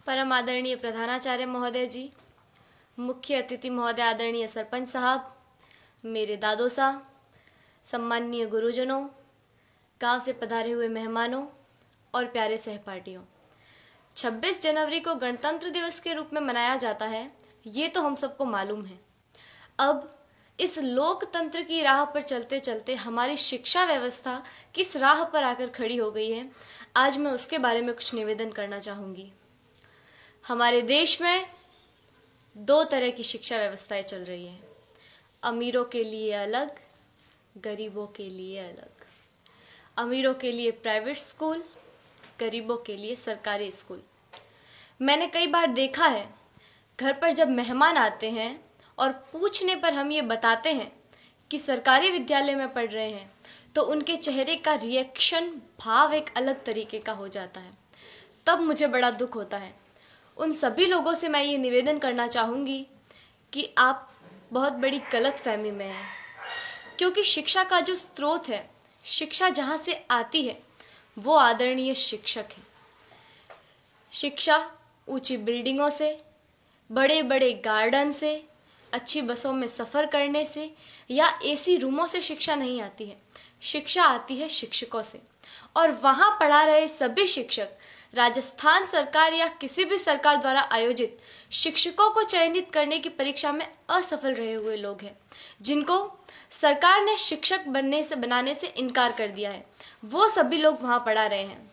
परम आदरणीय प्रधानाचार्य महोदय जी, मुख्य अतिथि महोदय आदरणीय सरपंच साहब, मेरे दादो साहब, सम्माननीय गुरुजनों, गांव से पधारे हुए मेहमानों और प्यारे सहपाठियों। 26 जनवरी को गणतंत्र दिवस के रूप में मनाया जाता है, ये तो हम सबको मालूम है। अब इस लोकतंत्र की राह पर चलते चलते हमारी शिक्षा व्यवस्था किस राह पर आकर खड़ी हो गई है, आज मैं उसके बारे में कुछ निवेदन करना चाहूँगी। हमारे देश में दो तरह की शिक्षा व्यवस्थाएं चल रही हैं, अमीरों के लिए अलग, गरीबों के लिए अलग। अमीरों के लिए प्राइवेट स्कूल, गरीबों के लिए सरकारी स्कूल। मैंने कई बार देखा है, घर पर जब मेहमान आते हैं और पूछने पर हम ये बताते हैं कि सरकारी विद्यालय में पढ़ रहे हैं, तो उनके चेहरे का रिएक्शन, भाव एक अलग तरीके का हो जाता है। तब मुझे बड़ा दुख होता है। उन सभी लोगों से मैं ये निवेदन करना चाहूँगी कि आप बहुत बड़ी गलतफहमी में हैं, क्योंकि शिक्षा का जो स्रोत है, शिक्षा जहाँ से आती है, वो आदरणीय शिक्षक है। शिक्षा ऊंची बिल्डिंगों से, बड़े बड़े गार्डन से, अच्छी बसों में सफ़र करने से या एसी रूमों से शिक्षा नहीं आती है। शिक्षा आती है शिक्षकों से, और वहाँ पढ़ा रहे सभी शिक्षक राजस्थान सरकार या किसी भी सरकार द्वारा आयोजित शिक्षकों को चयनित करने की परीक्षा में असफल रहे हुए लोग हैं, जिनको सरकार ने शिक्षक बनाने से इनकार कर दिया है। वो सभी लोग वहाँ पढ़ा रहे हैं।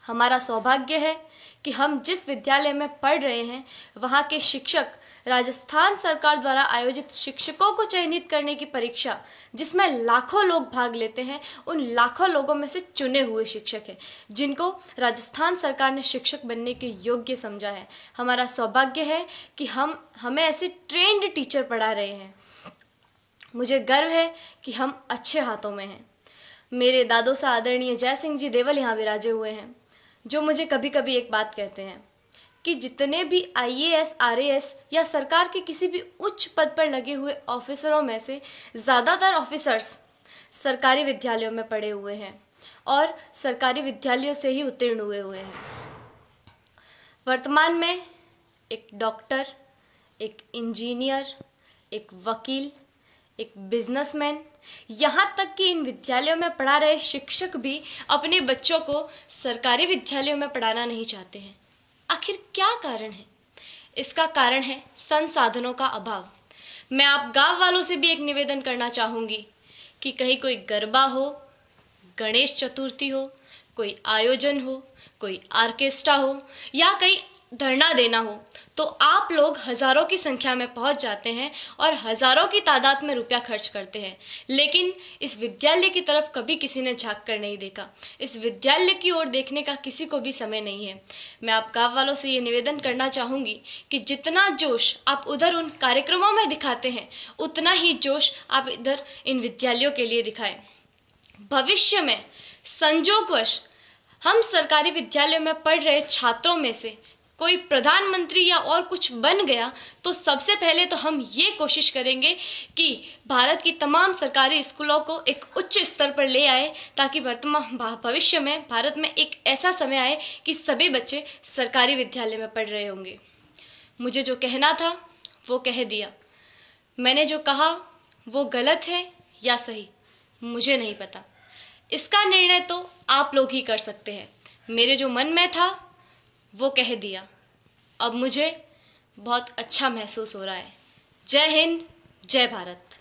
हमारा सौभाग्य है कि हम जिस विद्यालय में पढ़ रहे हैं, वहाँ के शिक्षक राजस्थान सरकार द्वारा आयोजित शिक्षकों को चयनित करने की परीक्षा, जिसमें लाखों लोग भाग लेते हैं, उन लाखों लोगों में से चुने हुए शिक्षक हैं, जिनको राजस्थान सरकार ने शिक्षक बनने के योग्य समझा है। हमारा सौभाग्य है कि हमें ऐसे ट्रेंड टीचर पढ़ा रहे हैं। मुझे गर्व है कि हम अच्छे हाथों में हैं। मेरे दादो सा आदरणीय जय सिंह जी देवल यहाँ विराजे हुए हैं, जो मुझे कभी कभी एक बात कहते हैं कि जितने भी IAS, RAS या सरकार के किसी भी उच्च पद पर लगे हुए ऑफिसरों में से ज़्यादातर ऑफिसर्स सरकारी विद्यालयों में पढ़े हुए हैं और सरकारी विद्यालयों से ही उत्तीर्ण हुए हैं। वर्तमान में एक डॉक्टर, एक इंजीनियर, एक वकील, एक बिजनेसमैन, यहाँ तक कि इन विद्यालयों में पढ़ा रहे शिक्षक भी अपने बच्चों को सरकारी विद्यालयों में पढ़ाना नहीं चाहते हैं। आखिर क्या कारण है? इसका कारण है संसाधनों का अभाव। मैं आप गांव वालों से भी एक निवेदन करना चाहूँगी कि कहीं कोई गरबा हो, गणेश चतुर्थी हो, कोई आयोजन हो, कोई ऑर्केस्ट्रा हो या कहीं धरना देना हो, तो आप लोग हजारों की संख्या में पहुंच जाते हैं और हजारों की तादाद में रुपया खर्च करते हैं, लेकिन इस विद्यालय की तरफ कभी किसी ने झांक कर नहीं देखा। इस विद्यालय की ओर देखने का किसी को भी समय नहीं है। मैं आप गांव वालों से ये निवेदन करना चाहूँगी कि जितना जोश आप उधर उन कार्यक्रमों में दिखाते हैं, उतना ही जोश आप इधर इन विद्यालयों के लिए दिखाएं। भविष्य में संजोगवश हम सरकारी विद्यालयों में पढ़ रहे छात्रों में से कोई प्रधानमंत्री या और कुछ बन गया, तो सबसे पहले तो हम ये कोशिश करेंगे कि भारत की तमाम सरकारी स्कूलों को एक उच्च स्तर पर ले आए, ताकि भविष्य में भारत में एक ऐसा समय आए कि सभी बच्चे सरकारी विद्यालय में पढ़ रहे होंगे। मुझे जो कहना था वो कह दिया। मैंने जो कहा वो गलत है या सही, मुझे नहीं पता। इसका निर्णय तो आप लोग ही कर सकते हैं। मेरे जो मन में था वो कह दिया। अब मुझे बहुत अच्छा महसूस हो रहा है। जय हिंद, जय भारत।